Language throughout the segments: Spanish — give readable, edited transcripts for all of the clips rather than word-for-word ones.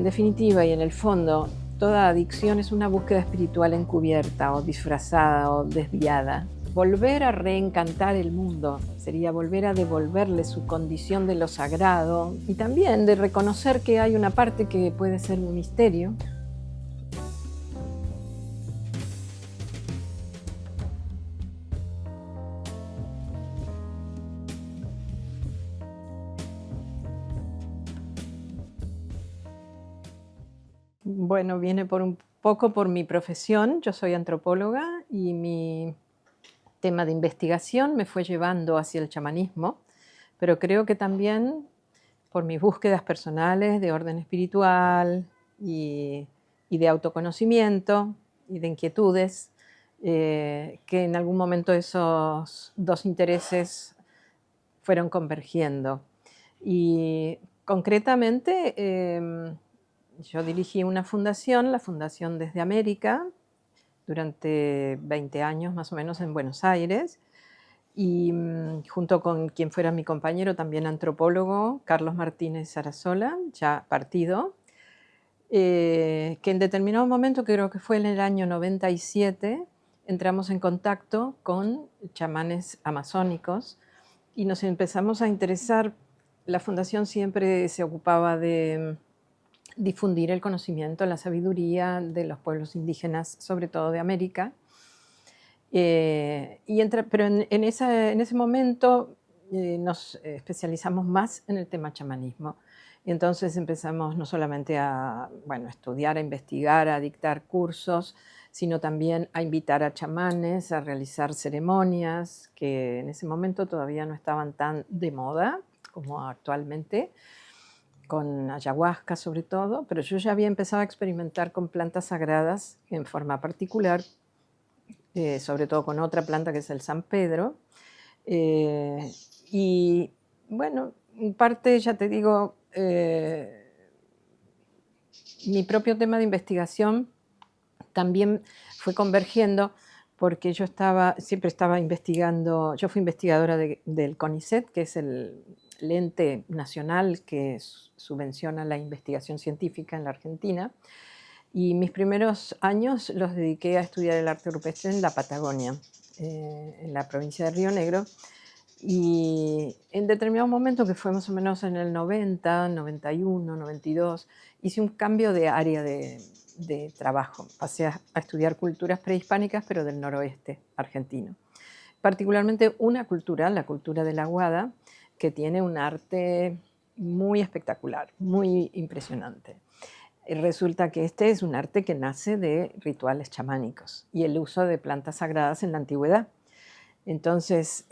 En definitiva y en el fondo, toda adicción es una búsqueda espiritual encubierta o disfrazada o desviada. Volver a reencantar el mundo sería volver a devolverle su condición de lo sagrado y también de reconocer que hay una parte que puede ser un misterio. Bueno, viene por un poco por mi profesión. Yo soy antropóloga y mi tema de investigación me fue llevando hacia el chamanismo, pero creo que también por mis búsquedas personales de orden espiritual y de autoconocimiento y de inquietudes, que en algún momento esos dos intereses fueron convergiendo. Y concretamente, yo dirigí una fundación, la Fundación Desde América, durante 20 años más o menos en Buenos Aires, y junto con quien fuera mi compañero, también antropólogo, Carlos Martínez Sarasola, ya partido, que en determinado momento, creo que fue en el año 97, entramos en contacto con chamanes amazónicos y nos empezamos a interesar. La fundación siempre se ocupaba de difundir el conocimiento, la sabiduría de los pueblos indígenas, sobre todo de América. Pero en ese momento nos especializamos más en el tema chamanismo. Y entonces empezamos no solamente a estudiar, a investigar, a dictar cursos, sino también a invitar a chamanes a realizar ceremonias que en ese momento todavía no estaban tan de moda como actualmente, con ayahuasca sobre todo, pero yo ya había empezado a experimentar con plantas sagradas en forma particular, sobre todo con otra planta que es el San Pedro. Y bueno, en parte, ya te digo, mi propio tema de investigación también fue convergiendo porque yo siempre estaba investigando. Yo fui investigadora del CONICET, que es el ente nacional que subvenciona la investigación científica en la Argentina, y mis primeros años los dediqué a estudiar el arte rupestre en la Patagonia, en la provincia de Río Negro. Y en determinado momento, que fue más o menos en el 90, 91, 92, hice un cambio de área de trabajo. Pasé a estudiar culturas prehispánicas, pero del noroeste argentino. Particularmente una cultura, la cultura de la Guada, que tiene un arte muy espectacular, muy impresionante. Resulta que este es un arte que nace de rituales chamánicos y el uso de plantas sagradas en la antigüedad. Entonces,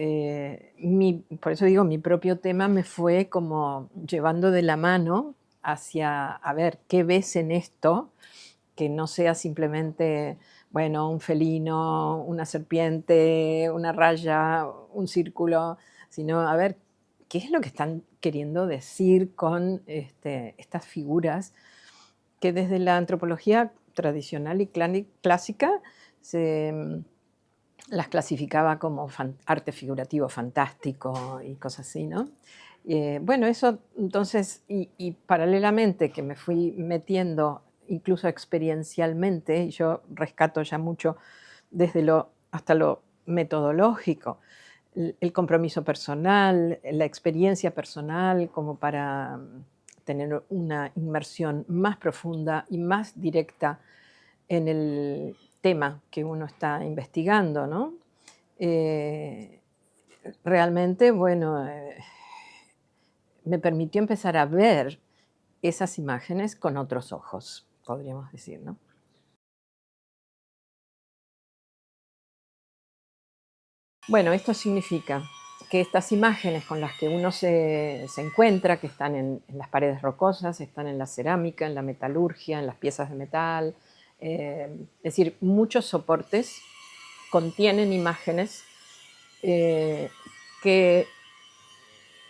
por eso digo, mi propio tema me fue como llevando de la mano hacia, a ver, ¿qué ves en esto? Que no sea simplemente, bueno, un felino, una serpiente, una raya, un círculo, sino a ver, ¿qué es lo que están queriendo decir con estas figuras que desde la antropología tradicional y clásica las clasificaba como arte figurativo fantástico y cosas así, ¿no? Bueno, eso entonces, y paralelamente que me fui metiendo incluso experiencialmente, y yo rescato ya mucho hasta lo metodológico, el compromiso personal, la experiencia personal, como para tener una inmersión más profunda y más directa en el tema que uno está investigando, ¿no? Eh, Realmente, bueno, me permitió empezar a ver esas imágenes con otros ojos, podríamos decir, ¿no? Bueno, esto significa que estas imágenes con las que uno se encuentra, que están en las paredes rocosas, están en la cerámica, en la metalurgia, en las piezas de metal, es decir, muchos soportes contienen imágenes que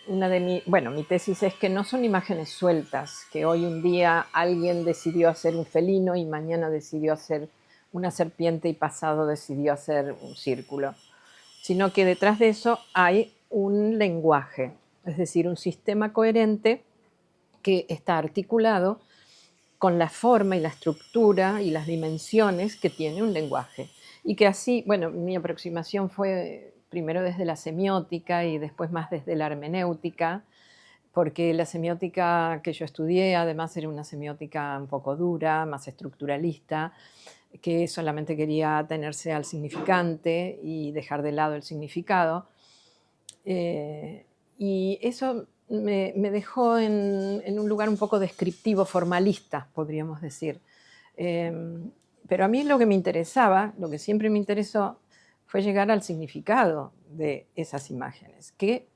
mi tesis es que no son imágenes sueltas, que hoy un día alguien decidió hacer un felino y mañana decidió hacer una serpiente y pasado decidió hacer un círculo, sino que detrás de eso hay un lenguaje, es decir, un sistema coherente que está articulado con la forma y la estructura y las dimensiones que tiene un lenguaje. Y que así, bueno, mi aproximación fue primero desde la semiótica y después más desde la hermenéutica, porque la semiótica que yo estudié además era una semiótica un poco dura, más estructuralista, que solamente quería atenerse al significante y dejar de lado el significado. Eh, y eso me dejó en un lugar un poco descriptivo, formalista, podríamos decir. Pero a mí lo que me interesaba, lo que siempre me interesó, fue llegar al significado de esas imágenes. ¿Qué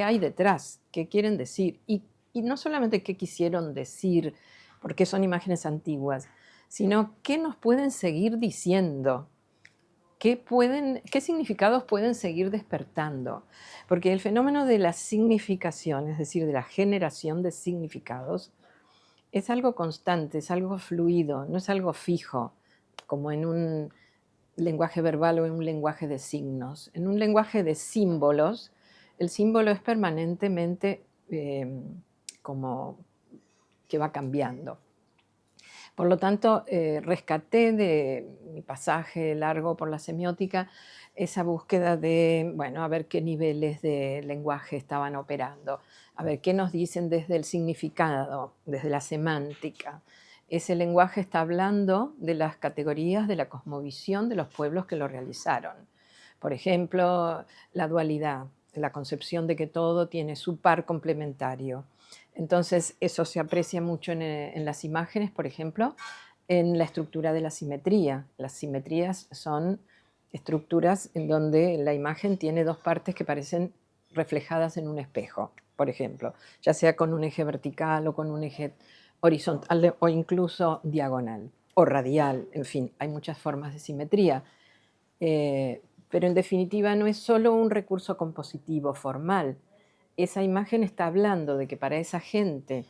hay detrás? ¿Qué quieren decir? Y no solamente qué quisieron decir, porque son imágenes antiguas, sino qué nos pueden seguir diciendo, qué significados pueden seguir despertando. Porque el fenómeno de la significación, es decir, de la generación de significados, es algo constante, es algo fluido, no es algo fijo, como en un lenguaje verbal o en un lenguaje de signos. En un lenguaje de símbolos, el símbolo es permanentemente como que va cambiando. Por lo tanto, rescaté de mi pasaje largo por la semiótica esa búsqueda de, bueno, a ver qué niveles de lenguaje estaban operando, a ver qué nos dicen desde el significado, desde la semántica. Ese lenguaje está hablando de las categorías de la cosmovisión de los pueblos que lo realizaron. Por ejemplo, la dualidad, la concepción de que todo tiene su par complementario. Entonces, eso se aprecia mucho en las imágenes, por ejemplo, en la estructura de la simetría. Las simetrías son estructuras en donde la imagen tiene dos partes que parecen reflejadas en un espejo, por ejemplo, ya sea con un eje vertical o con un eje horizontal o incluso diagonal o radial, en fin, hay muchas formas de simetría. Pero en definitiva no es solo un recurso compositivo formal. Esa imagen está hablando de que para esa gente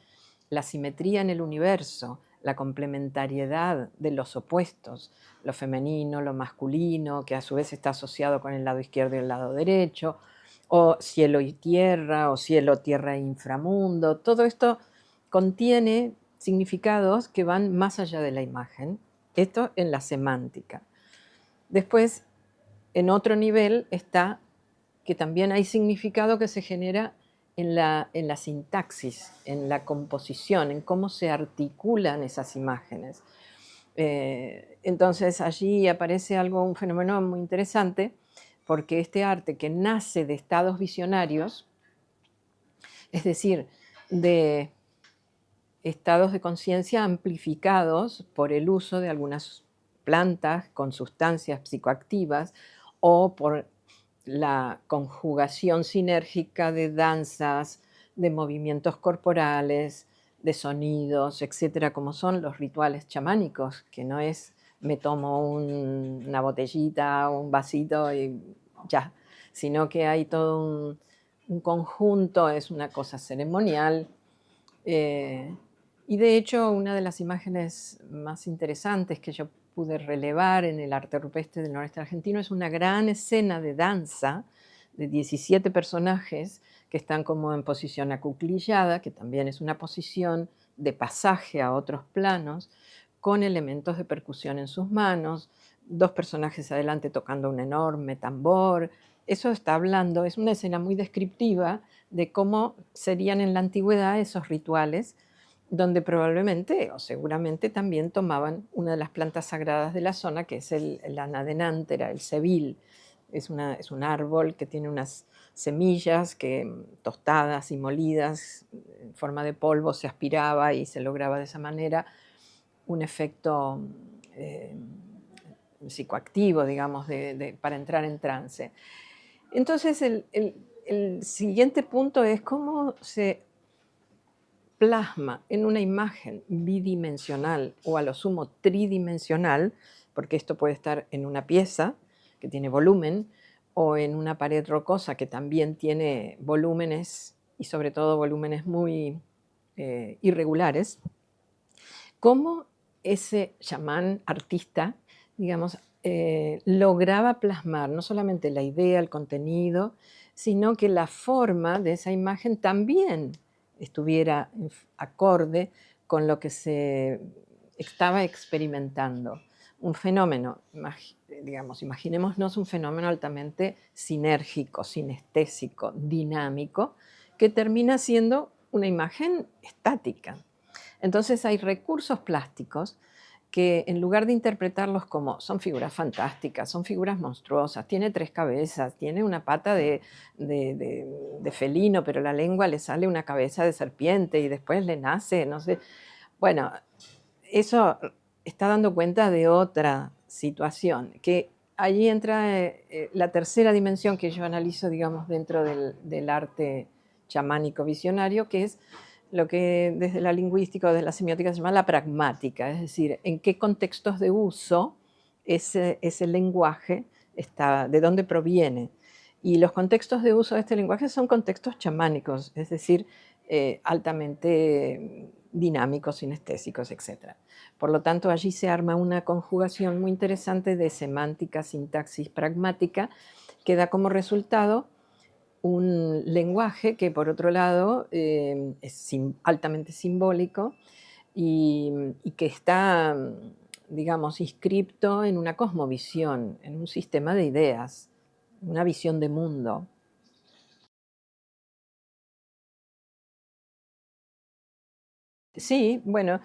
la simetría en el universo, la complementariedad de los opuestos, lo femenino, lo masculino, que a su vez está asociado con el lado izquierdo y el lado derecho, o cielo y tierra, o cielo, tierra e inframundo, todo esto contiene significados que van más allá de la imagen. Esto en la semántica. Después, en otro nivel está que también hay significado que se genera en la sintaxis, en la composición, en cómo se articulan esas imágenes. Entonces allí aparece un fenómeno muy interesante, porque este arte que nace de estados visionarios, es decir, de estados de conciencia amplificados por el uso de algunas plantas con sustancias psicoactivas o por la conjugación sinérgica de danzas, de movimientos corporales, de sonidos, etcétera, como son los rituales chamánicos, que no es me tomo una botellita o un vasito y ya, sino que hay todo un conjunto, es una cosa ceremonial. Y de hecho, una de las imágenes más interesantes que yo pude relevar en el arte rupestre del noreste argentino es una gran escena de danza de 17 personajes que están como en posición acuclillada, que también es una posición de pasaje a otros planos, con elementos de percusión en sus manos, dos personajes adelante tocando un enorme tambor. Eso está hablando, es una escena muy descriptiva de cómo serían en la antigüedad esos rituales, donde probablemente o seguramente también tomaban una de las plantas sagradas de la zona, que es la anadenantera, el sebil. Es un árbol que tiene unas semillas que tostadas y molidas en forma de polvo se aspiraba y se lograba de esa manera un efecto eh, psicoactivo, digamos, para entrar en trance. Entonces, el siguiente punto es cómo se plasma en una imagen bidimensional o a lo sumo tridimensional, porque esto puede estar en una pieza que tiene volumen o en una pared rocosa que también tiene volúmenes y sobre todo volúmenes muy irregulares, cómo ese chamán artista, digamos, lograba plasmar no solamente la idea, el contenido, sino que la forma de esa imagen también estuviera acorde con lo que se estaba experimentando. Un fenómeno, digamos, imaginémonos un fenómeno altamente sinérgico, sinestésico, dinámico, que termina siendo una imagen estática. Entonces hay recursos plásticos que en lugar de interpretarlos como son figuras fantásticas, son figuras monstruosas, tiene 3 cabezas, tiene una pata de felino, pero la lengua le sale una cabeza de serpiente y después le nace, no sé. Bueno, eso está dando cuenta de otra situación, que allí entra la tercera dimensión que yo analizo, digamos, dentro del arte chamánico visionario, que es lo que desde la lingüística o desde la semiótica se llama la pragmática, es decir, en qué contextos de uso ese lenguaje está, de dónde proviene. Y los contextos de uso de este lenguaje son contextos chamánicos, es decir, altamente dinámicos, sinestésicos, etc. Por lo tanto, allí se arma una conjugación muy interesante de semántica, sintaxis, pragmática, que da como resultado un lenguaje que, por otro lado, es altamente simbólico y que está, digamos, inscripto en una cosmovisión, en un sistema de ideas, una visión de mundo. Sí, bueno,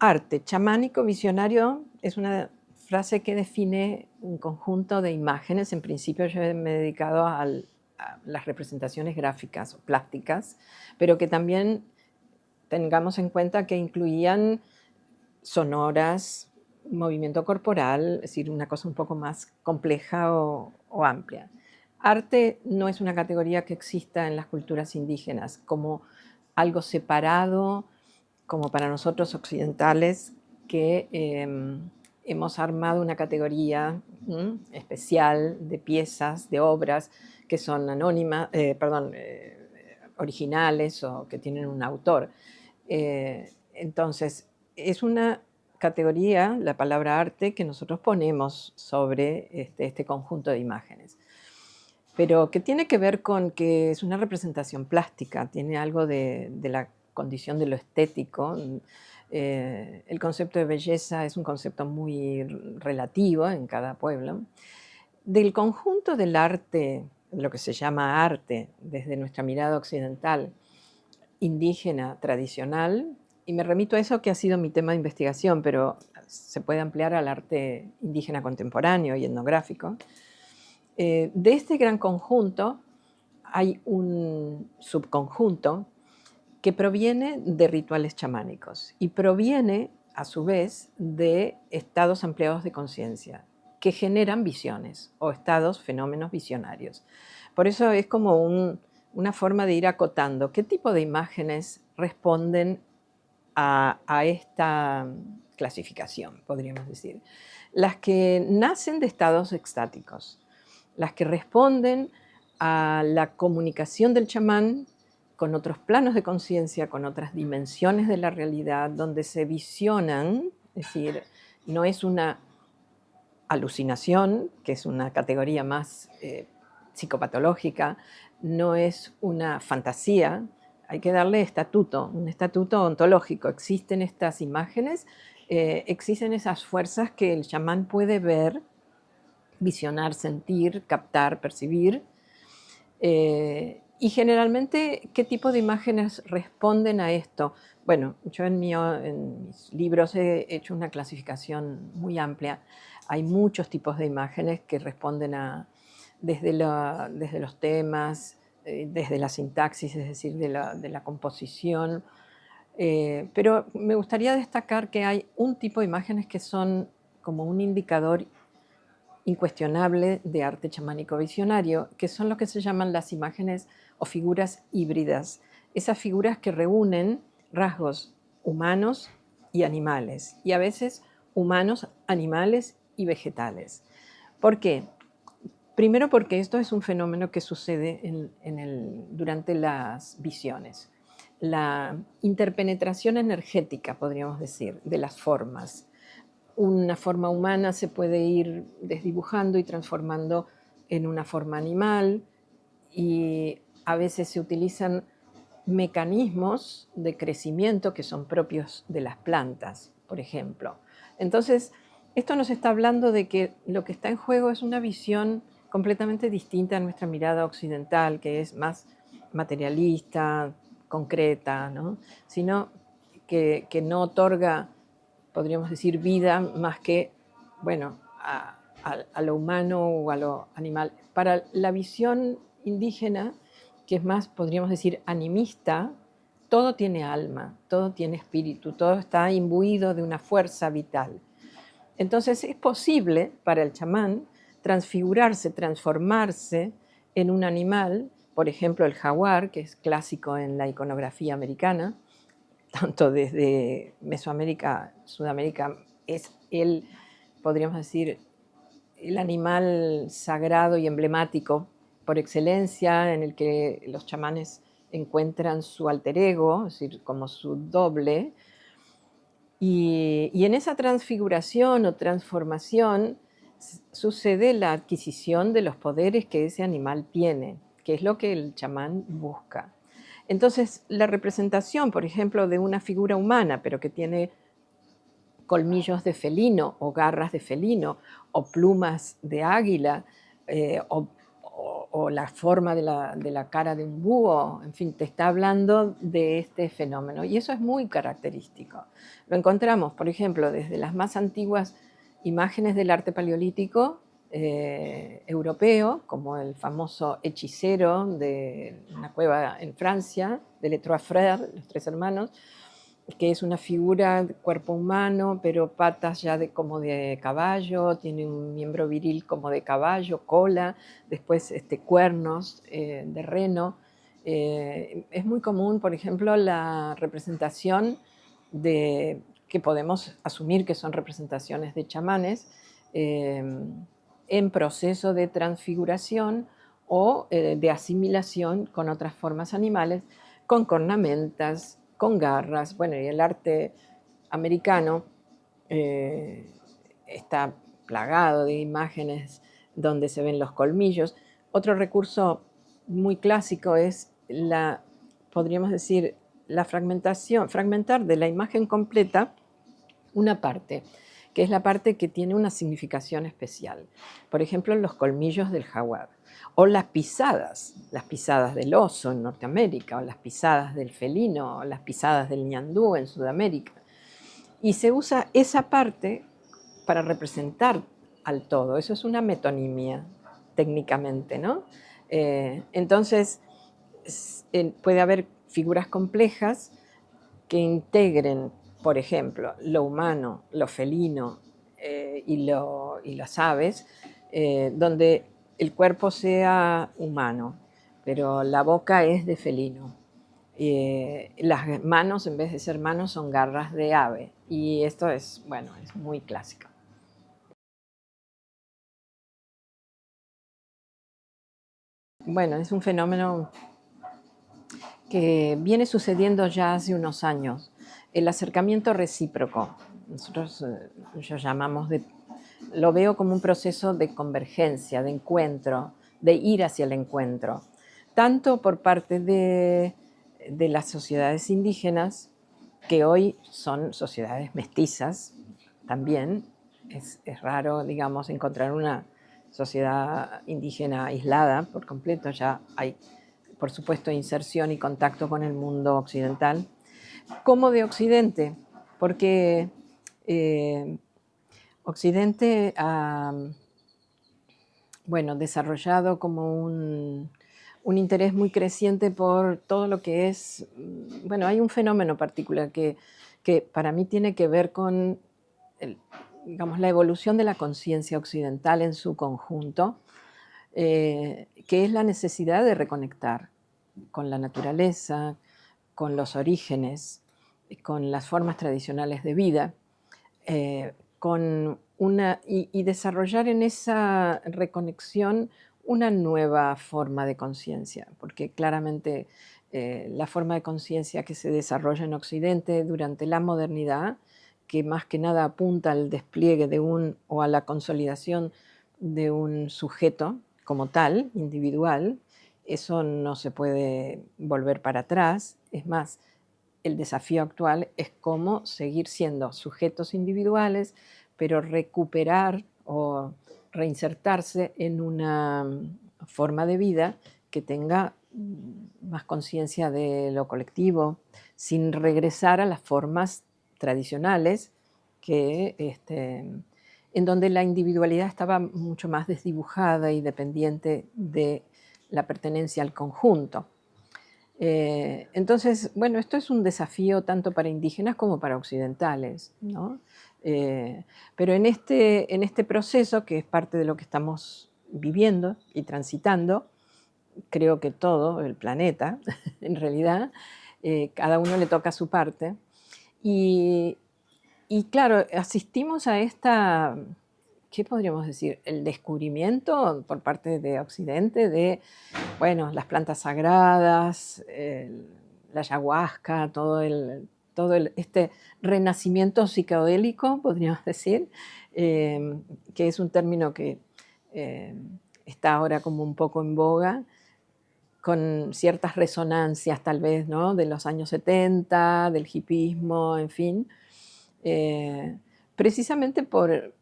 arte chamánico visionario es una frase que define un conjunto de imágenes. En principio yo me he dedicado a las representaciones gráficas o plásticas, pero que también tengamos en cuenta que incluían sonoras, movimiento corporal, es decir, una cosa un poco más compleja o amplia. Arte no es una categoría que exista en las culturas indígenas como algo separado, como para nosotros occidentales, que hemos armado una categoría especial de piezas, de obras que son anónimas, originales o que tienen un autor. Entonces, es una categoría, la palabra arte, que nosotros ponemos sobre este conjunto de imágenes, pero que tiene que ver con que es una representación plástica, tiene algo de la condición de lo estético. El concepto de belleza es un concepto muy relativo en cada pueblo. Del conjunto del arte, lo que se llama arte desde nuestra mirada occidental, indígena, tradicional, y me remito a eso que ha sido mi tema de investigación, pero se puede ampliar al arte indígena contemporáneo y etnográfico. De este gran conjunto hay un subconjunto que proviene de rituales chamánicos y proviene a su vez de estados ampliados de conciencia que generan visiones o estados, fenómenos visionarios. Por eso es como una forma de ir acotando qué tipo de imágenes responden a esta clasificación, podríamos decir. Las que nacen de estados extáticos, las que responden a la comunicación del chamán con otros planos de conciencia, con otras dimensiones de la realidad, donde se visionan, es decir, no es una alucinación, que es una categoría más psicopatológica, no es una fantasía, hay que darle estatuto, un estatuto ontológico. Existen estas imágenes, existen esas fuerzas que el chamán puede ver, visionar, sentir, captar, percibir. Y generalmente, ¿qué tipo de imágenes responden a esto? Bueno, yo en mis libros he hecho una clasificación muy amplia. Hay muchos tipos de imágenes que responden desde los temas, desde la sintaxis, es decir, de la composición. Pero me gustaría destacar que hay un tipo de imágenes que son como un indicador incuestionable de arte chamánico visionario, que son lo que se llaman las imágenes o figuras híbridas, esas figuras que reúnen rasgos humanos y animales, y a veces humanos, animales y vegetales. ¿Por qué? Primero porque esto es un fenómeno que sucede durante las visiones. La interpenetración energética, podríamos decir, de las formas. Una forma humana se puede ir desdibujando y transformando en una forma animal, y a veces se utilizan mecanismos de crecimiento que son propios de las plantas, por ejemplo. Entonces, esto nos está hablando de que lo que está en juego es una visión completamente distinta a nuestra mirada occidental, que es más materialista, concreta, ¿no? Sino que no otorga, podríamos decir, vida más que, bueno, a lo humano o a lo animal. Para la visión indígena, que es más, podríamos decir, animista, todo tiene alma, todo tiene espíritu, todo está imbuido de una fuerza vital. Entonces es posible para el chamán transfigurarse, transformarse en un animal, por ejemplo el jaguar, que es clásico en la iconografía americana, tanto desde Mesoamérica, Sudamérica, es el, podríamos decir, el animal sagrado y emblemático por excelencia, en el que los chamanes encuentran su alter ego, es decir, como su doble, y en esa transfiguración o transformación sucede la adquisición de los poderes que ese animal tiene, que es lo que el chamán busca. Entonces, la representación, por ejemplo, de una figura humana, pero que tiene colmillos de felino o garras de felino o plumas de águila o la forma de la cara de un búho, en fin, te está hablando de este fenómeno y eso es muy característico. Lo encontramos, por ejemplo, desde las más antiguas imágenes del arte paleolítico europeo, como el famoso hechicero de una cueva en Francia, de Les Trois Frères, los tres hermanos, que es una figura de cuerpo humano, pero patas ya como de caballo, tiene un miembro viril como de caballo, cola, después cuernos de reno. Es muy común, por ejemplo, la representación que podemos asumir que son representaciones de chamanes en proceso de transfiguración o de asimilación con otras formas animales, con cornamentas, con garras. Bueno, y el arte americano está plagado de imágenes donde se ven los colmillos. Otro recurso muy clásico es podríamos decir, la fragmentación, fragmentar de la imagen completa una parte, que es la parte que tiene una significación especial. Por ejemplo, los colmillos del jaguar, o las pisadas del oso en Norteamérica, o las pisadas del felino, o las pisadas del ñandú en Sudamérica. Y se usa esa parte para representar al todo. Eso es una metonimia, técnicamente, ¿no? Entonces, puede haber figuras complejas que integren, por ejemplo, lo humano, lo felino y las aves, donde el cuerpo sea humano, pero la boca es de felino. Las manos, en vez de ser manos, son garras de ave. Y esto es, bueno, es muy clásico. Bueno, es un fenómeno que viene sucediendo ya hace unos años. El acercamiento recíproco. Nosotros lo veo como un proceso de convergencia, de encuentro, de ir hacia el encuentro, tanto por parte de las sociedades indígenas, que hoy son sociedades mestizas también. Es raro, digamos, encontrar una sociedad indígena aislada por completo. Ya hay, por supuesto, inserción y contacto con el mundo occidental, como de Occidente, porque Occidente ha, bueno, desarrollado como un interés muy creciente por todo lo que es, bueno, hay un fenómeno particular que para mí tiene que ver con, digamos, la evolución de la conciencia occidental en su conjunto, que es la necesidad de reconectar con la naturaleza, con los orígenes, con las formas tradicionales de vida, y desarrollar en esa reconexión una nueva forma de conciencia, porque claramente la forma de conciencia que se desarrolla en Occidente durante la modernidad, que más que nada apunta al despliegue o a la consolidación de un sujeto como tal, individual, eso no se puede volver para atrás, Es más, el desafío actual es cómo seguir siendo sujetos individuales, pero recuperar o reinsertarse en una forma de vida que tenga más conciencia de lo colectivo, sin regresar a las formas tradicionales en donde la individualidad estaba mucho más desdibujada y dependiente de la pertenencia al conjunto. Entonces, bueno, esto es un desafío tanto para indígenas como para occidentales, ¿no? Pero en este proceso, que es parte de lo que estamos viviendo y transitando, creo que todo el planeta, en realidad, cada uno le toca su parte. Y, y claro, asistimos a esta, ¿qué podríamos decir? El descubrimiento por parte de Occidente de, bueno, las plantas sagradas, la ayahuasca, este renacimiento psicodélico, podríamos decir, que es un término que eh, está ahora como un poco en boga, con ciertas resonancias tal vez, ¿no? De los años 70, del hipismo, en fin, eh, precisamente por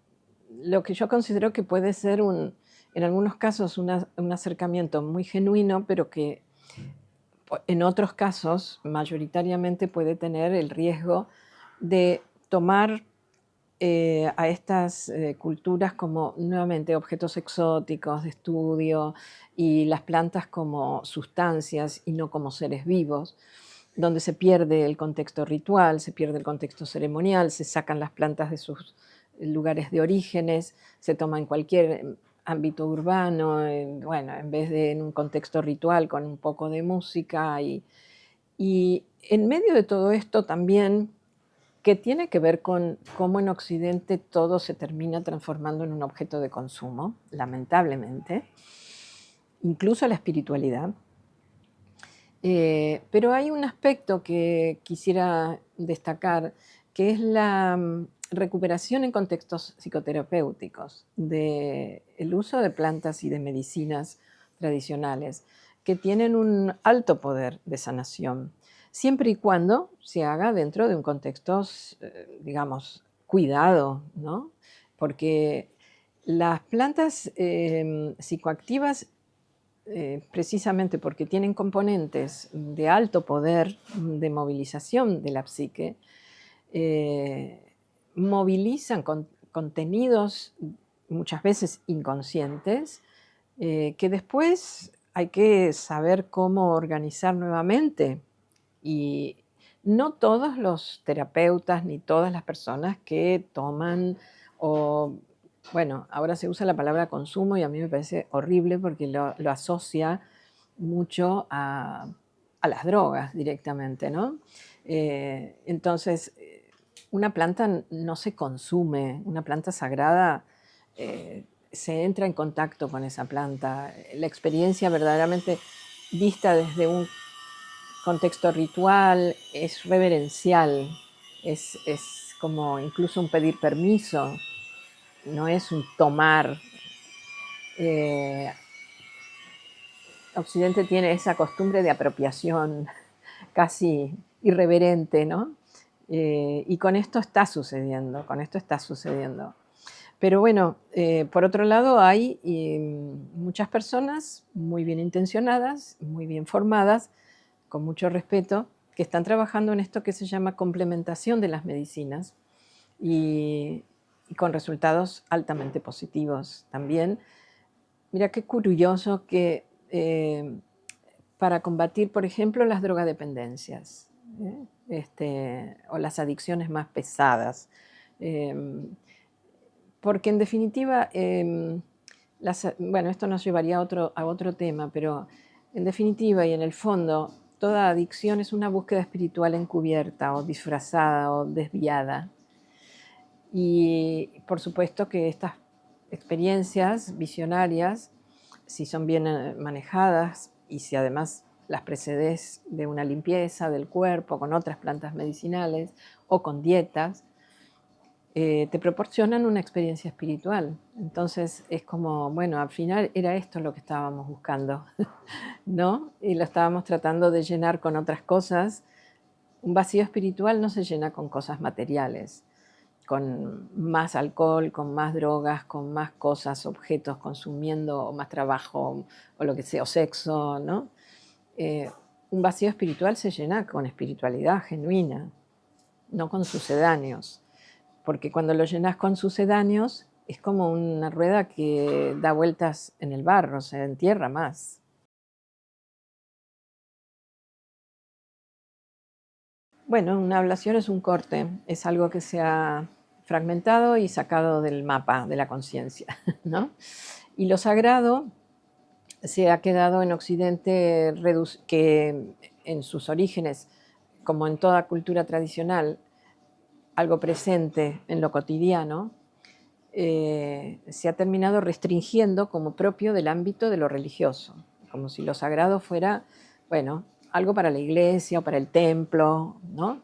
lo que yo considero que puede ser en algunos casos un acercamiento muy genuino, pero que en otros casos mayoritariamente puede tener el riesgo de tomar a estas culturas como nuevamente objetos exóticos de estudio y las plantas como sustancias y no como seres vivos, donde se pierde el contexto ritual, se pierde el contexto ceremonial, se sacan las plantas de sus lugares de orígenes, se toma en cualquier ámbito urbano, bueno, en vez de en un contexto ritual con un poco de música. Y en medio de todo esto también, que tiene que ver con cómo en Occidente todo se termina transformando en un objeto de consumo, lamentablemente, incluso la espiritualidad. Pero hay un aspecto que quisiera destacar, que es la recuperación en contextos psicoterapéuticos del uso de plantas y de medicinas tradicionales, que tienen un alto poder de sanación, siempre y cuando se haga dentro de un contexto, digamos, cuidado, ¿no? Porque las plantas psicoactivas, precisamente porque tienen componentes de alto poder de movilización de la psique, movilizan contenidos muchas veces inconscientes, que después hay que saber cómo organizar nuevamente. Y no todos los terapeutas ni todas las personas que toman o bueno, ahora se usa la palabra consumo y a mí me parece horrible porque lo asocia mucho a las drogas directamente, ¿no? Entonces, una planta no se consume, una planta sagrada se entra en contacto con esa planta. La experiencia verdaderamente vista desde un contexto ritual es reverencial, es como incluso un pedir permiso, no es un tomar. Eh, Occidente tiene esa costumbre de apropiación casi irreverente, ¿no? Y con esto está sucediendo, con esto está sucediendo. Pero bueno, por otro lado hay muchas personas muy bien intencionadas, muy bien formadas, con mucho respeto, que están trabajando en esto que se llama complementación de las medicinas y con resultados altamente positivos también. Mira qué curioso que para combatir, por ejemplo, las drogadependencias, o las adicciones más pesadas, em, porque en definitiva, bueno, esto nos llevaría a otro tema, pero en definitiva y en el fondo, toda adicción es una búsqueda espiritual encubierta o disfrazada o desviada. Y por supuesto que estas experiencias visionarias, si son bien manejadas y si además las precedes de una limpieza del cuerpo con otras plantas medicinales o con dietas, te proporcionan una experiencia espiritual. Entonces es como, bueno, al final era esto lo que estábamos buscando, ¿no? Y lo estábamos tratando de llenar con otras cosas. Un vacío espiritual no se llena con cosas materiales, con más alcohol, con más drogas, con más cosas, objetos, consumiendo, o más trabajo, o lo que sea, o sexo, ¿no? Eh, un vacío espiritual se llena con espiritualidad genuina, no con sucedáneos, porque cuando lo llenas con sucedáneos es como una rueda que da vueltas en el barro, se entierra más. Bueno, una ablación es un corte, es algo que se ha fragmentado y sacado del mapa de la conciencia, ¿no? Y lo sagrado se ha quedado en Occidente, que en sus orígenes, como en toda cultura tradicional, algo presente en lo cotidiano, se ha terminado restringiendo como propio del ámbito de lo religioso, como si lo sagrado fuera, bueno, algo para la iglesia o para el templo, ¿no?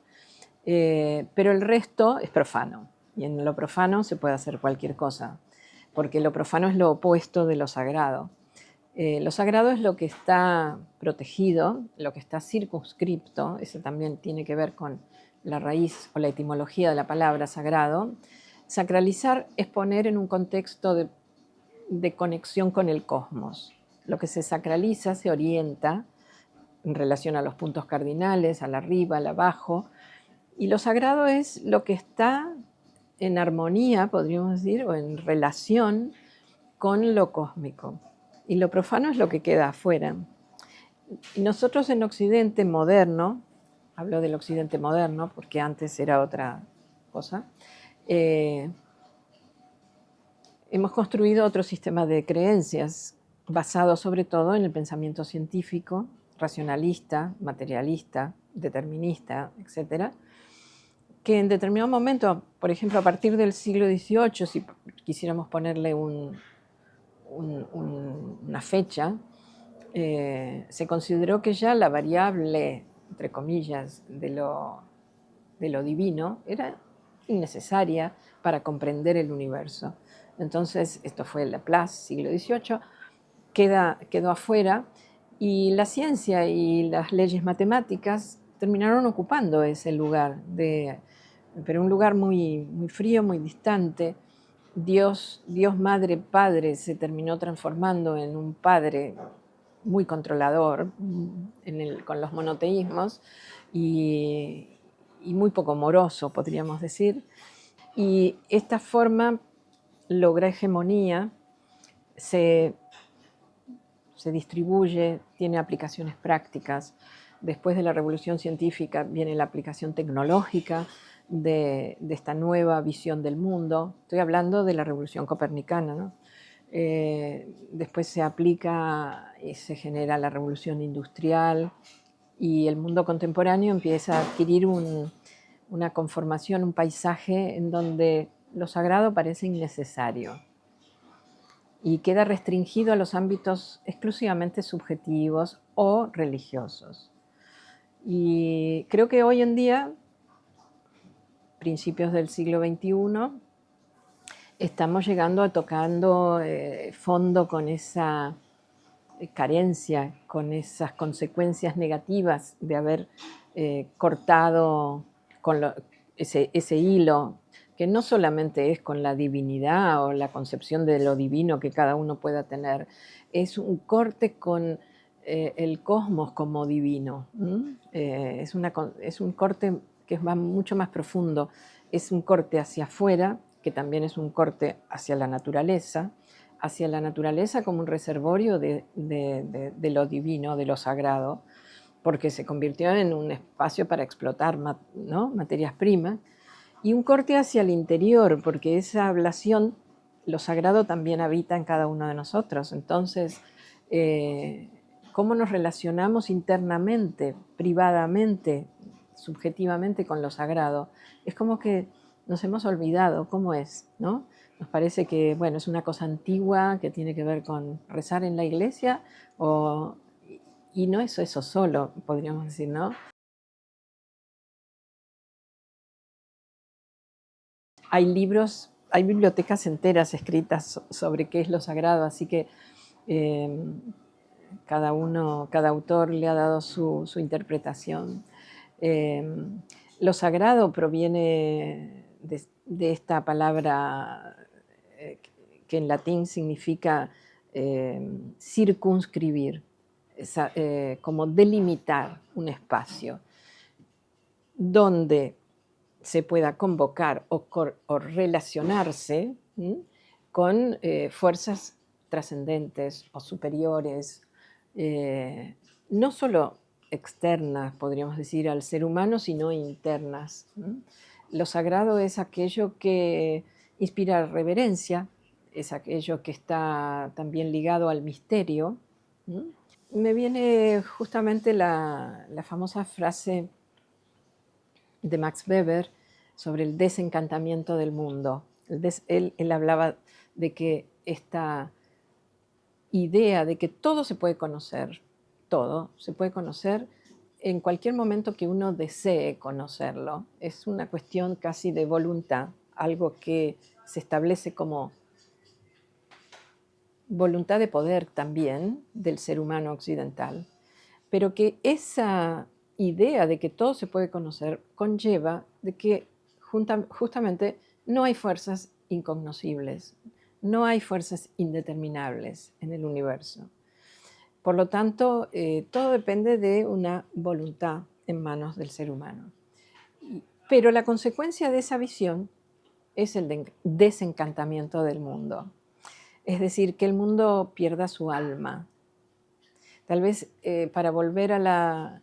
Pero el resto es profano, y en lo profano se puede hacer cualquier cosa, porque lo profano es lo opuesto de lo sagrado. Lo sagrado es lo que está protegido, lo que está circunscripto, eso también tiene que ver con la raíz o la etimología de la palabra sagrado. Sacralizar es poner en un contexto de conexión con el cosmos. Lo que se sacraliza se orienta en relación a los puntos cardinales, al arriba, al abajo, y lo sagrado es lo que está en armonía, podríamos decir, o en relación con lo cósmico. Y lo profano es lo que queda afuera. Y nosotros en Occidente moderno, hablo del Occidente moderno porque antes era otra cosa, eh, hemos construido otro sistema de creencias basado sobre todo en el pensamiento científico, racionalista, materialista, determinista, etcétera, que en determinado momento, por ejemplo, a partir del siglo XVIII, si quisiéramos ponerle una fecha, se consideró que ya la variable, entre comillas, de lo divino era innecesaria para comprender el universo. Entonces, esto fue Laplace, siglo XVIII, quedó afuera, y la ciencia y las leyes matemáticas terminaron ocupando ese lugar, pero un lugar muy, muy frío, muy distante. Dios Madre Padre se terminó transformando en un padre muy controlador con los monoteísmos y, y muy poco amoroso, podríamos decir. Y esta forma logra hegemonía, se, se distribuye, tiene aplicaciones prácticas. Después de la revolución científica viene la aplicación tecnológica de esta nueva visión del mundo. Estoy hablando de la revolución copernicana, ¿no? Después se aplica y se genera la revolución industrial, y el mundo contemporáneo empieza a adquirir una conformación, un paisaje en donde lo sagrado parece innecesario y queda restringido a los ámbitos exclusivamente subjetivos o religiosos. Y creo que hoy en día, principios del siglo XXI, estamos llegando a tocando fondo con esa carencia, con esas consecuencias negativas de haber cortado con ese hilo, que no solamente es con la divinidad o la concepción de lo divino que cada uno pueda tener, es un corte con el cosmos como divino. Es un corte que va mucho más profundo, es un corte hacia afuera, que también es un corte hacia la naturaleza como un reservorio de lo divino, de lo sagrado, porque se convirtió en un espacio para explotar, ¿no?, materias primas, y un corte hacia el interior, porque esa ablación, lo sagrado también habita en cada uno de nosotros. Entonces, ¿cómo nos relacionamos internamente, privadamente, subjetivamente con lo sagrado? Es como que nos hemos olvidado cómo es, ¿no? Nos parece que, bueno, es una cosa antigua que tiene que ver con rezar en la iglesia, o, y no es eso solo, podríamos decir, ¿no? hay libros, hay bibliotecas enteras escritas sobre qué es lo sagrado, así que cada autor le ha dado su interpretación. Lo sagrado proviene de esta palabra que en latín significa circunscribir, como delimitar un espacio donde se pueda convocar o relacionarse con fuerzas trascendentes o superiores, no solo externas, podríamos decir, al ser humano, sino internas. Lo sagrado es aquello que inspira reverencia, es aquello que está también ligado al misterio. Me viene justamente la famosa frase de Max Weber sobre el desencantamiento del mundo. Él hablaba de que esta idea de que todo se puede conocer, todo se puede conocer en cualquier momento que uno desee conocerlo. Es una cuestión casi de voluntad, algo que se establece como voluntad de poder también del ser humano occidental, pero que esa idea de que todo se puede conocer conlleva de que justamente no hay fuerzas incognoscibles, no hay fuerzas indeterminables en el universo. Por lo tanto, todo depende de una voluntad en manos del ser humano. Pero la consecuencia de esa visión es el desencantamiento del mundo. Es decir, que el mundo pierda su alma. Tal vez para volver al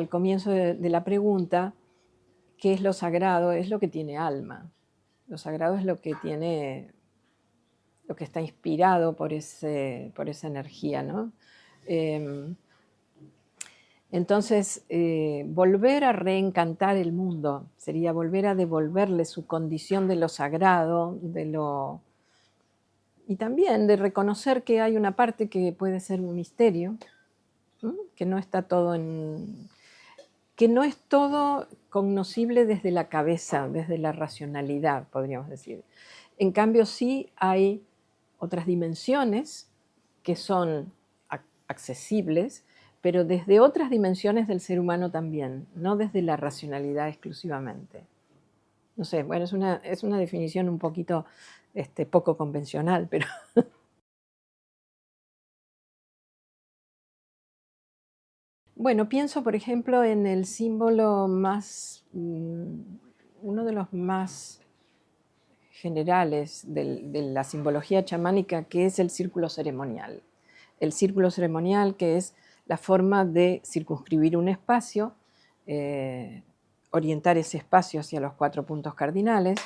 comienzo de la pregunta, ¿qué es lo sagrado? Es lo que tiene alma. Lo sagrado es lo que tiene, lo que está inspirado por esa energía, ¿no? Entonces, volver a reencantar el mundo sería volver a devolverle su condición de lo sagrado, y también de reconocer que hay una parte que puede ser un misterio, que no está todo que no es todo cognoscible desde la cabeza, desde la racionalidad, podríamos decir. En cambio, sí hay otras dimensiones que son accesibles, pero desde otras dimensiones del ser humano también, no desde la racionalidad exclusivamente. No sé, bueno, es una definición un poquito poco convencional, pero... Bueno, pienso, por ejemplo, en el símbolo más, uno de los más generales de la simbología chamánica, que es el círculo ceremonial. El círculo ceremonial, que es la forma de circunscribir un espacio, orientar ese espacio hacia los 4 puntos cardinales,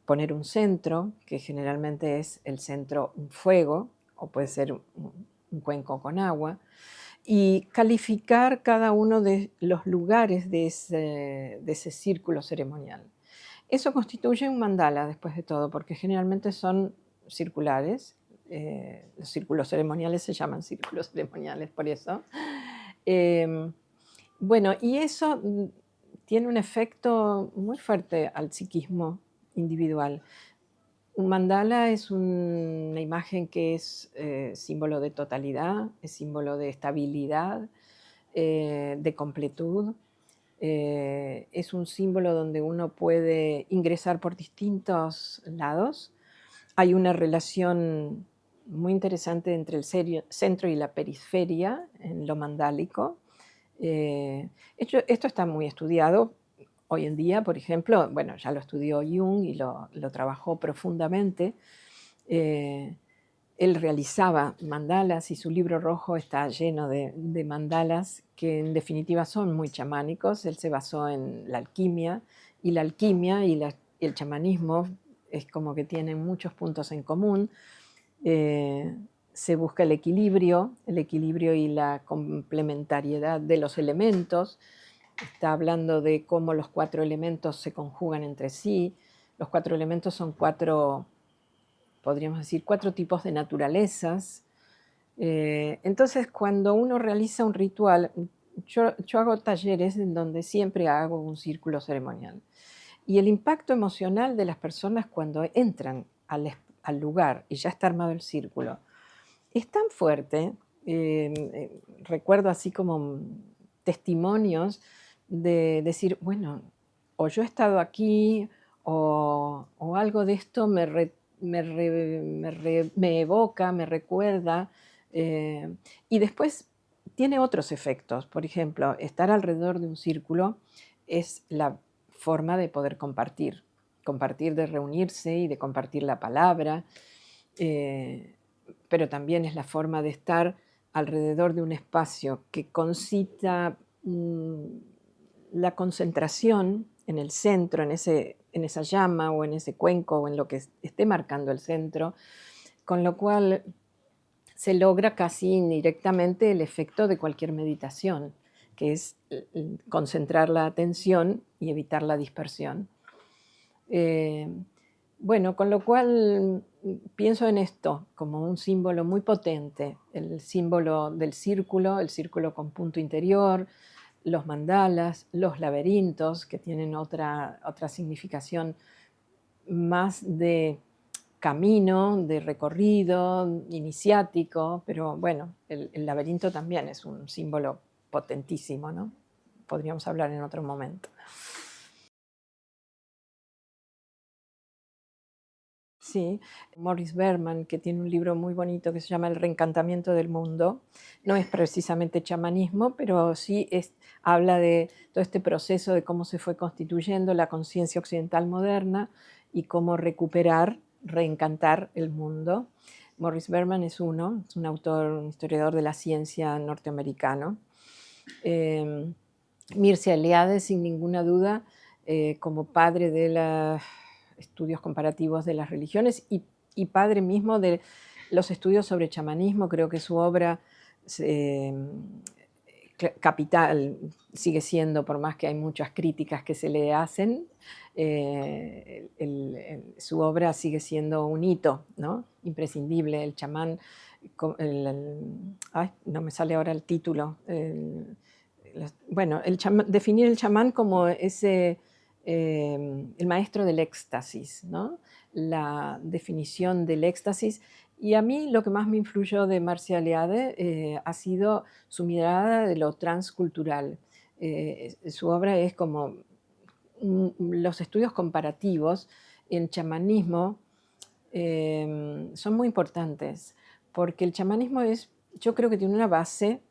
poner un centro, que generalmente es el centro, un fuego, o puede ser un cuenco con agua, y calificar cada uno de los lugares de ese círculo ceremonial. Eso constituye un mandala, después de todo, porque generalmente son circulares. Los círculos ceremoniales se llaman círculos ceremoniales por eso. Bueno, y eso tiene un efecto muy fuerte al psiquismo individual. Un mandala es una imagen que es símbolo de totalidad, es símbolo de estabilidad, de completud. Es un símbolo donde uno puede ingresar por distintos lados. Hay una relación muy interesante entre el centro y la periferia en lo mandálico. Esto está muy estudiado. Hoy en día, por ejemplo, bueno, ya lo estudió Jung y lo trabajó profundamente. Él realizaba mandalas y su libro rojo está lleno de mandalas que en definitiva son muy chamánicos. Él se basó en la alquimia y el chamanismo es como que tienen muchos puntos en común. Se busca el equilibrio y la complementariedad de los elementos. Está hablando de cómo los 4 elementos se conjugan entre sí. Los 4 elementos son podríamos decir, 4 tipos de naturalezas. Entonces, cuando uno realiza un ritual, yo hago talleres en donde siempre hago un círculo ceremonial. Y el impacto emocional de las personas cuando entran al lugar y ya está armado el círculo es tan fuerte. Recuerdo así como testimonios de decir, bueno, o yo he estado aquí o algo de esto me evoca, me recuerda. Y después tiene otros efectos. Por ejemplo, estar alrededor de un círculo es la forma de poder compartir, de reunirse y de compartir la palabra. Pero también es la forma de estar alrededor de un espacio que concita la concentración en el centro, en esa llama o en ese cuenco o en lo que esté marcando el centro, con lo cual se logra casi indirectamente el efecto de cualquier meditación, que es concentrar la atención y evitar la dispersión. Bueno, con lo cual pienso en esto como un símbolo muy potente, el símbolo del círculo, el círculo con punto interior, los mandalas, los laberintos, que tienen otra significación más de camino, de recorrido, iniciático, pero bueno, el laberinto también es un símbolo potentísimo, ¿no? Podríamos hablar en otro momento. Sí, Morris Berman, que tiene un libro muy bonito que se llama El reencantamiento del mundo. No es precisamente chamanismo, pero sí habla de todo este proceso de cómo se fue constituyendo la conciencia occidental moderna y cómo recuperar, reencantar el mundo. Morris Berman es un autor, un historiador de la ciencia norteamericano. Mircea Eliade, sin ninguna duda, como padre de los estudios comparativos de las religiones y padre mismo de los estudios sobre chamanismo. Creo que su obra capital sigue siendo, por más que hay muchas críticas que se le hacen, su obra sigue siendo un hito, ¿no? Imprescindible. El chamán, no me sale ahora el título. Bueno, definir el chamán como el maestro del éxtasis, ¿no? La definición del éxtasis. Y a mí lo que más me influyó de Mircea Eliade ha sido su mirada de lo transcultural. Su obra es como los estudios comparativos en chamanismo son muy importantes, porque el chamanismo yo creo que tiene una base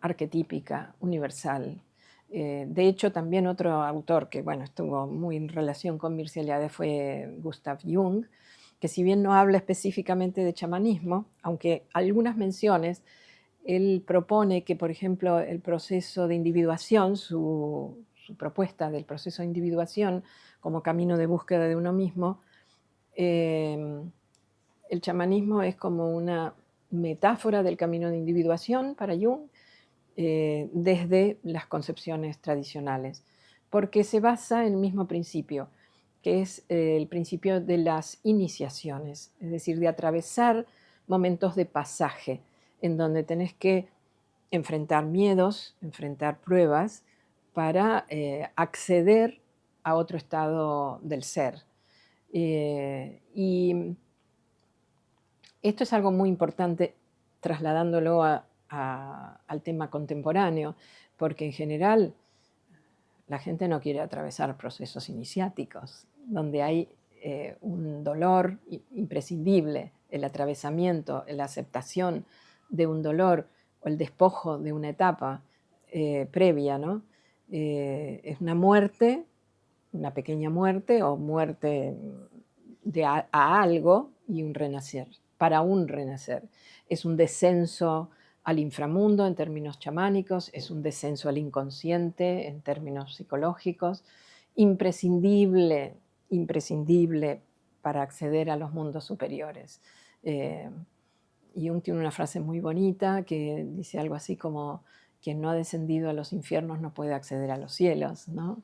arquetípica, universal. De hecho, también otro autor que estuvo muy en relación con Mircea Eliade fue Gustav Jung, que si bien no habla específicamente de chamanismo, aunque algunas menciones, él propone que, por ejemplo, el proceso de individuación, su propuesta del proceso de individuación como camino de búsqueda de uno mismo, el chamanismo es como una metáfora del camino de individuación para Jung, desde las concepciones tradicionales, porque se basa en el mismo principio, que es el principio de las iniciaciones, es decir, de atravesar momentos de pasaje, en donde tenés que enfrentar miedos, enfrentar pruebas, para acceder a otro estado del ser. Y esto es algo muy importante trasladándolo al tema contemporáneo, porque en general la gente no quiere atravesar procesos iniciáticos, donde hay un dolor imprescindible, el atravesamiento, la aceptación de un dolor o el despojo de una etapa previa, ¿no? Es una muerte, una pequeña muerte o muerte a algo y un renacer, para un renacer. Es un descenso al inframundo en términos chamánicos, es un descenso al inconsciente en términos psicológicos, imprescindible, imprescindible para acceder a los mundos superiores. Jung tiene una frase muy bonita que dice algo así como: quien no ha descendido a los infiernos no puede acceder a los cielos, ¿no?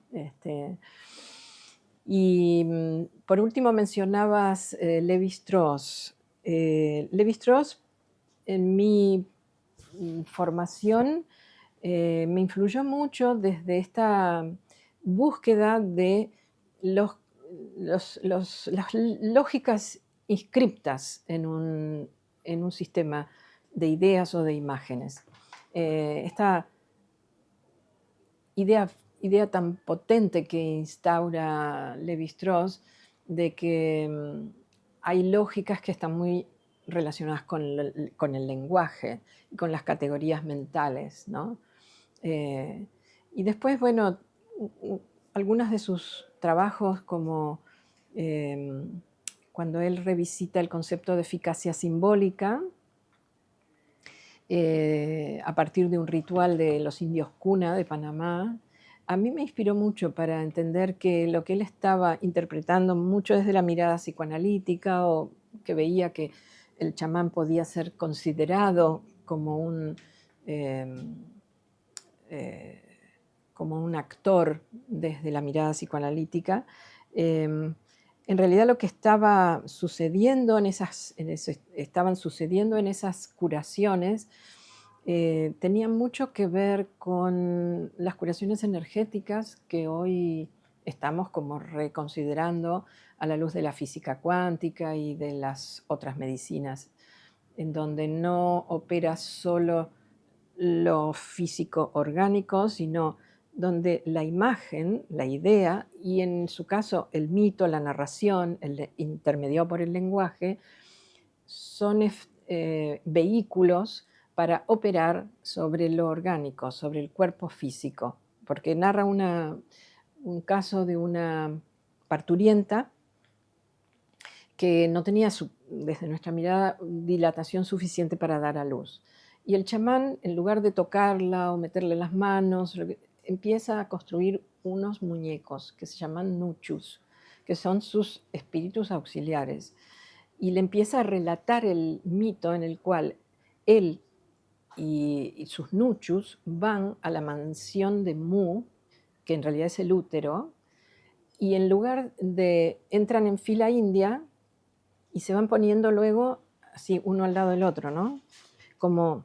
Y por último mencionabas Lévi-Strauss. Lévi-Strauss, en mi formación, me influyó mucho desde esta búsqueda de los, las lógicas inscriptas en un sistema de ideas o de imágenes. Esta idea tan potente que instaura Lévi-Strauss de que hay lógicas que están muy relacionadas con el lenguaje y con las categorías mentales, ¿no? Y después, bueno, algunos de sus trabajos como cuando él revisita el concepto de eficacia simbólica, a partir de un ritual de los indios Cuna de Panamá, a mí me inspiró mucho para entender que lo que él estaba interpretando mucho desde la mirada psicoanalítica, o que veía que el chamán podía ser considerado como un actor desde la mirada psicoanalítica, en realidad lo que estaba sucediendo estaban sucediendo en esas curaciones tenían mucho que ver con las curaciones energéticas que hoy estamos como reconsiderando a la luz de la física cuántica y de las otras medicinas, en donde no opera solo lo físico orgánico, sino donde la imagen, la idea, y en su caso el mito, la narración, intermediado por el lenguaje, son vehículos para operar sobre lo orgánico, sobre el cuerpo físico, porque narra un caso de una parturienta que no tenía, desde nuestra mirada, dilatación suficiente para dar a luz. Y el chamán, en lugar de tocarla o meterle las manos, empieza a construir unos muñecos que se llaman nuchus, que son sus espíritus auxiliares. Y le empieza a relatar el mito en el cual él y sus nuchus van a la mansión de Mu, que en realidad es el útero, y en lugar de entran en fila india y se van poniendo luego así uno al lado del otro, ¿no? Como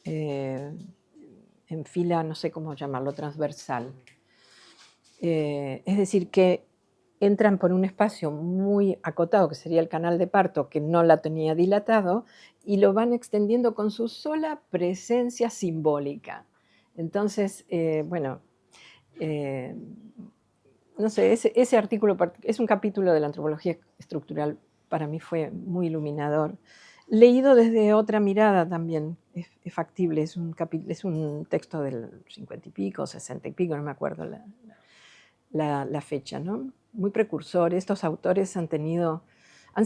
en fila, no sé cómo llamarlo, transversal. Es decir, que entran por un espacio muy acotado, que sería el canal de parto, que no la tenía dilatado, y lo van extendiendo con su sola presencia simbólica. Entonces, bueno, no sé, ese artículo es un capítulo de la antropología estructural, para mí fue muy iluminador. Leído desde otra mirada también, es factible, es un texto del 50 y pico, 60 y pico, no me acuerdo la fecha, ¿no? Muy precursor. Estos autores han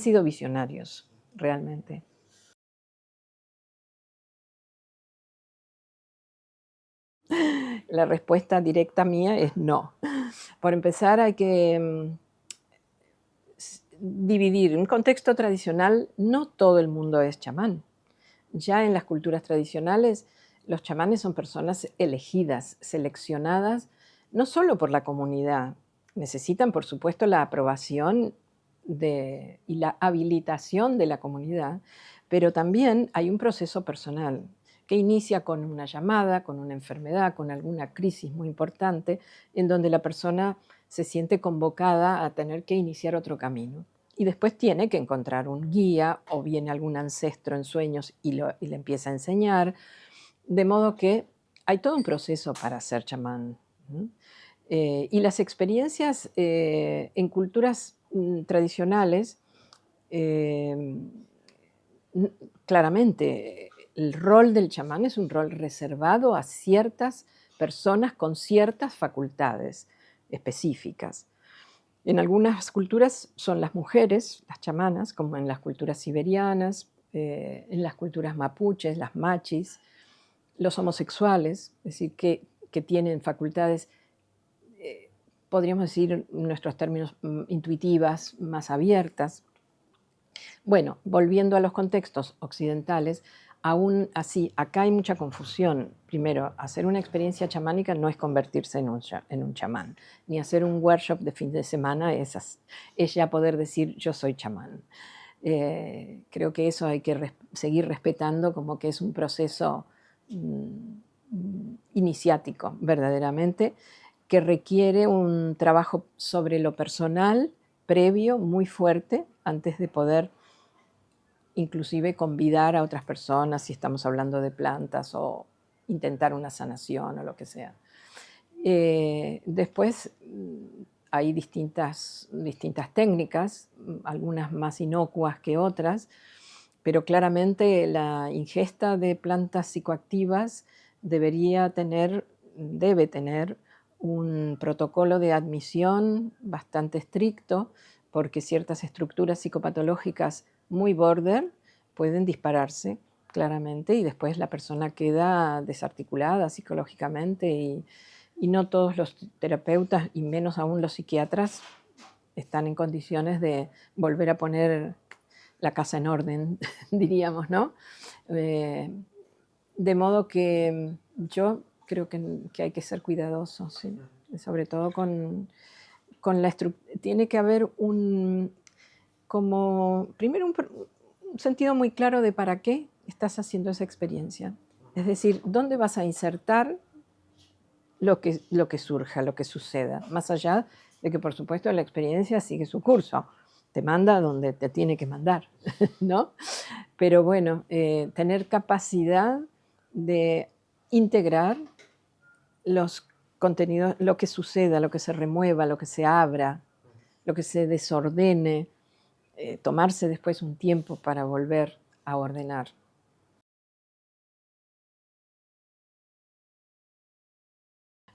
sido visionarios, realmente. La respuesta directa mía es no. Por empezar, hay que dividir. En un contexto tradicional, no todo el mundo es chamán. Ya en las culturas tradicionales, los chamanes son personas elegidas, seleccionadas, no solo por la comunidad. Necesitan, por supuesto, la aprobación y la habilitación de la comunidad, pero también hay un proceso personal que inicia con una llamada, con una enfermedad, con alguna crisis muy importante, en donde la persona se siente convocada a tener que iniciar otro camino. Y después tiene que encontrar un guía o viene algún ancestro en sueños y le empieza a enseñar. De modo que hay todo un proceso para ser chamán. Y las experiencias en culturas tradicionales, claramente el rol del chamán es un rol reservado a ciertas personas con ciertas facultades específicas. En algunas culturas son las mujeres, las chamanas, como en las culturas siberianas, en las culturas mapuches, las machis, los homosexuales, es decir, que tienen facultades, podríamos decir en nuestros términos, intuitivas, más abiertas. Bueno, volviendo a los contextos occidentales, aún así, acá hay mucha confusión. Primero, hacer una experiencia chamánica no es convertirse en un chamán, ni hacer un workshop de fin de semana es ya poder decir yo soy chamán. Creo que eso hay que seguir respetando como que es un proceso iniciático, verdaderamente, que requiere un trabajo sobre lo personal previo muy fuerte antes de poder inclusive convidar a otras personas si estamos hablando de plantas o intentar una sanación o lo que sea. Después hay distintas técnicas, algunas más inocuas que otras, pero claramente la ingesta de plantas psicoactivas debe tener un protocolo de admisión bastante estricto, porque ciertas estructuras psicopatológicas muy border pueden dispararse claramente y después la persona queda desarticulada psicológicamente y no todos los terapeutas y menos aún los psiquiatras están en condiciones de volver a poner la casa en orden, diríamos, ¿no? De modo que yo creo que hay que ser cuidadosos, ¿sí? Sobre todo con la estructura. Tiene que haber primero un sentido muy claro de para qué estás haciendo esa experiencia. Es decir, ¿dónde vas a insertar lo que surja, lo que suceda? Más allá de que, por supuesto, la experiencia sigue su curso. Te manda donde te tiene que mandar, ¿no? Pero bueno, tener capacidad de integrar los contenidos, lo que suceda, lo que se remueva, lo que se abra, lo que se desordene, tomarse después un tiempo para volver a ordenar.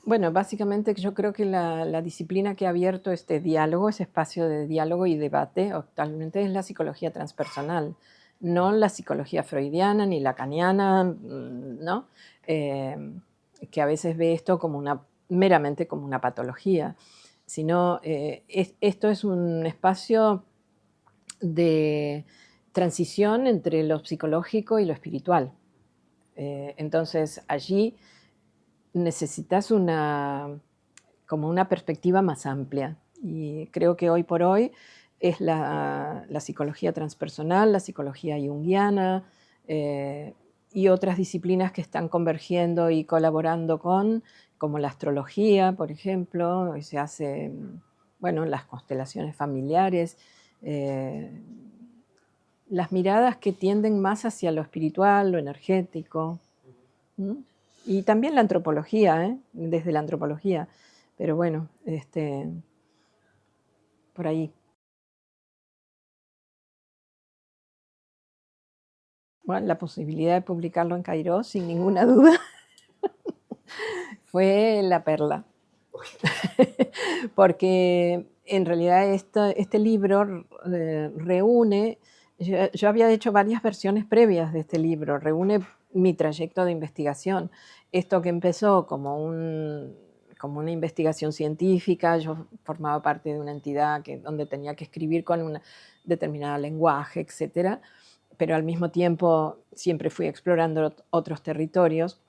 Bueno, básicamente yo creo que la disciplina que ha abierto este diálogo, ese espacio de diálogo y debate, actualmente es la psicología transpersonal, no la psicología freudiana ni lacaniana, ¿no? Que a veces ve esto como meramente como una patología, sino esto es un espacio de transición entre lo psicológico y lo espiritual. Entonces allí necesitas como una perspectiva más amplia. Y creo que hoy por hoy es la psicología transpersonal, la psicología junguiana y otras disciplinas que están convergiendo y colaborando como la astrología, por ejemplo, y se hace, bueno, las constelaciones familiares, las miradas que tienden más hacia lo espiritual, lo energético. ¿Mm? Y también la antropología, desde la antropología. Pero bueno, por ahí. Bueno, la posibilidad de publicarlo en Cairo, sin ninguna duda, fue la perla. Porque en realidad este libro reúne, yo había hecho varias versiones previas de este libro, reúne mi trayecto de investigación. Esto que empezó como una investigación científica, yo formaba parte de una entidad donde tenía que escribir con un determinado lenguaje, etcétera, pero al mismo tiempo siempre fui explorando otros territorios.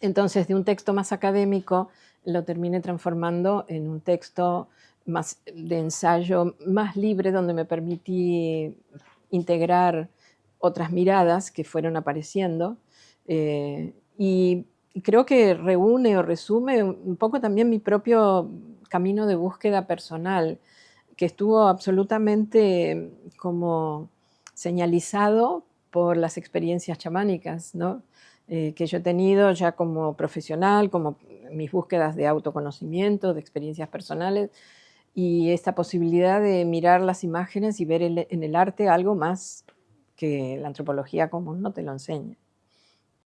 Entonces, de un texto más académico lo terminé transformando en un texto más de ensayo, más libre, donde me permití integrar otras miradas que fueron apareciendo. Y creo que reúne o resume un poco también mi propio camino de búsqueda personal, que estuvo absolutamente como señalizado por las experiencias chamánicas, ¿no? Que yo he tenido ya como profesional, como mis búsquedas de autoconocimiento, de experiencias personales, y esta posibilidad de mirar las imágenes y ver en el arte algo más que la antropología común no te lo enseña.